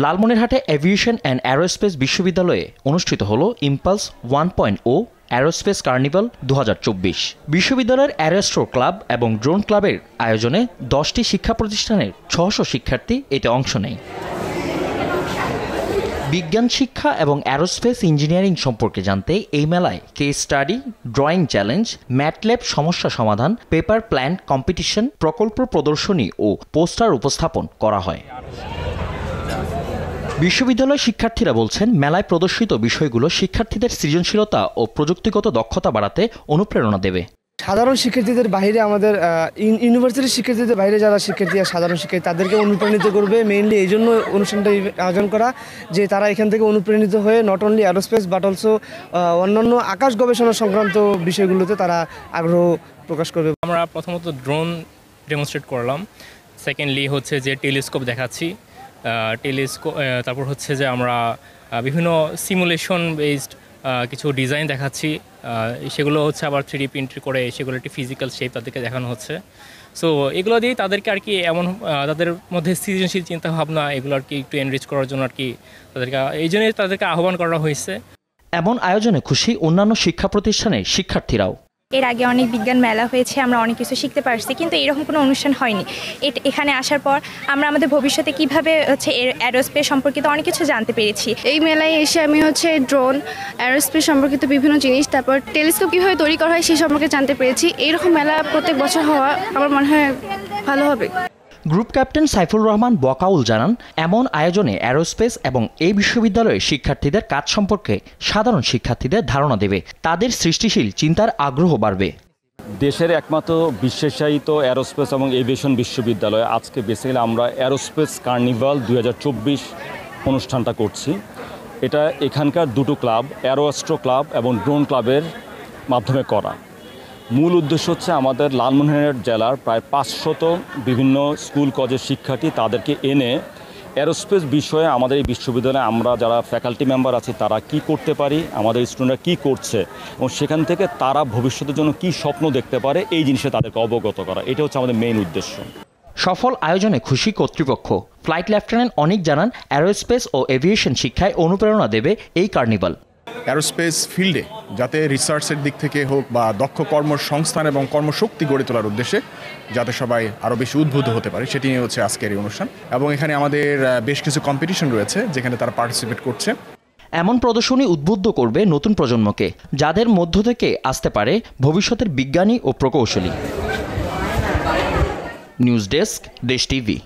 লালমনিরহাটে aviation and aerospace বিশ্ববিদ্যালয়ে অনুষ্ঠিত হল ইম্পালস 1.0 অ্যারোস্পেস কার্নিভাল 2024। বিশ্ববিদ্যালয়ের অ্যারোস্ট্রো ক্লাব এবং ড্রোন ক্লাবের আয়োজনে 10টি শিক্ষা প্রতিষ্ঠানের 600 শিক্ষার্থী এতে অংশ নেয়। বিজ্ঞান শিক্ষা এবং অ্যারোস্পেস ইঞ্জিনিয়ারিং সম্পর্কে জানতে এই মেলায় case study, drawing challenge, MATLAB সমস্যা সমাধান, পেপার প্ল্যান কম্পিটিশন, প্রকল্প প্রদর্শনী ও পোস্টার উপস্থাপন করা হয়। বিশ্ববিদ্যালয় শিক্ষার্থীরা বলছেন, মেলায় প্রদর্শিত বিষয়গুলো শিক্ষার্থীদের সৃজনশীলতা ও প্রযুক্তিগত দক্ষতা বাড়াতে অনুপ্রেরণা দেবে। সাধারণ শিক্ষার্থীদের বাইরে আমাদের ইউনিভার্সিটির শিক্ষার্থীদের বাইরে যারা শিক্ষার্থী আর সাধারণ শিক্ষার্থী তাদেরকে অনুপ্রাণিত করবে। মেইনলি এই জন্য অনুষ্ঠানটা আয়োজন করা, যে তারা এখান থেকে অনুপ্রাণিত হয়ে not only aerospace but also অন্যান্য আকাশ গবেষণা সংক্রান্ত বিষয়গুলোতে তারা আগ্রহ প্রকাশ করবে। আমরা প্রথমত ড্রোন ডেমনস্ট্রেট করলাম, সেকেন্ডলি হচ্ছে যে টেলিস্কোপ দেখাচ্ছি, তারপর হচ্ছে যে আমরা বিভিন্ন সিমুলেশন বেসড কিছু ডিজাইন দেখাচ্ছি, সেগুলো হচ্ছে আবার 3D প্রিন্ট করে সেগুলো একটি ফিজিক্যাল শেপ তাদেরকে দেখানো হচ্ছে। সো এগুলো দিয়েই তাদেরকে আর কি এমন তাদের মধ্যে সৃজনশীল চিন্তাভাবনা এগুলো আর কি একটু এনরিচ করার জন্য আর কি এই জন্যই তাদেরকে আহ্বান করা হয়েছে। এমন আয়োজনে খুশি অন্যান্য শিক্ষা প্রতিষ্ঠানের শিক্ষার্থীরাও। এর আগে অনেক বিজ্ঞান মেলা হয়েছে, আমরা অনেক কিছু শিখতে পারছি, কিন্তু এরকম কোনো অনুষ্ঠান হয়নি। এখানে আসার পর আমরা আমাদের ভবিষ্যতে কিভাবে হচ্ছে অ্যারোস্পেস সম্পর্কিত অনেক কিছু জানতে পেরেছি। এই মেলায় এসে আমি হচ্ছে ড্রোন, অ্যারোস্পেস সম্পর্কিত বিভিন্ন জিনিস, তারপর টেলিস্কোপ কীভাবে তৈরি করা হয় সেই সম্পর্কে জানতে পেরেছি। এইরকম মেলা প্রত্যেক বছর হওয়া আমার মনে হয় ভালো হবে। গ্রুপ ক্যাপ্টেন সাইফুর রহমান বকাউল জানান, এমন আয়োজনে অ্যারোস্পেস এবং এই বিশ্ববিদ্যালয়ের শিক্ষার্থীদের কাজ সম্পর্কে সাধারণ শিক্ষার্থীদের ধারণা দেবে, তাদের সৃষ্টিশীল চিন্তার আগ্রহ বাড়বে। দেশের একমাত্র বিশেষায়িত অ্যারোস্পেস এবং এভিয়েশন বিশ্ববিদ্যালয়ে আজকে বেসিক্যালি আমরা অ্যারোস্পেস কার্নিভাল 2024 অনুষ্ঠানটা করছি। এটা এখানকার দুটো ক্লাব, অ্যারোস্ট্রো ক্লাব এবং ড্রোন ক্লাবের মাধ্যমে করা। মূল উদ্দেশ্য হচ্ছে আমাদের লালমনিরহাট জেলার প্রায় 500 বিভিন্ন স্কুল কলেজের শিক্ষার্থী তাদেরকে এনে অ্যারোস্পেস বিষয়ে আমাদের এই বিশ্ববিদ্যালয়ে আমরা যারা ফ্যাকাল্টি মেম্বার আছি তারা কি করতে পারি, আমাদের স্টুডেন্টরা কি করছে এবং সেখান থেকে তারা ভবিষ্যতের জন্য কি স্বপ্ন দেখতে পারে এই জিনিসে তাদেরকে অবগত করা, এটা হচ্ছে আমাদের মেইন উদ্দেশ্য। সফল আয়োজনে খুশি কর্তৃপক্ষ। ফ্লাইট লেফটেন্যান্ট অনিক জানান, অ্যারোস্পেস ও এভিয়েশন শিক্ষায় অনুপ্রেরণা দেবে এই কার্নিভাল। অ্যারোস্পেস ফিল্ডে যাতে রিসার্চের দিক থেকে হোক বা দক্ষ কর্মসংস্থান এবং কর্মশক্তি গড়ে তোলার উদ্দেশ্যে যাতে সবাই আরও বেশি উদ্বুদ্ধ হতে পারে, সেটি নিয়ে হচ্ছে আজকের এই অনুষ্ঠান। এবং এখানে আমাদের বেশ কিছু কম্পিটিশন রয়েছে যেখানে তারা পার্টিসিপেট করছে। এমন প্রদর্শনী উদ্বুদ্ধ করবে নতুন প্রজন্মকে, যাদের মধ্য থেকে আসতে পারে ভবিষ্যতের বিজ্ঞানী ও প্রকৌশলী। নিউজ ডেস্ক, দেশ টিভি।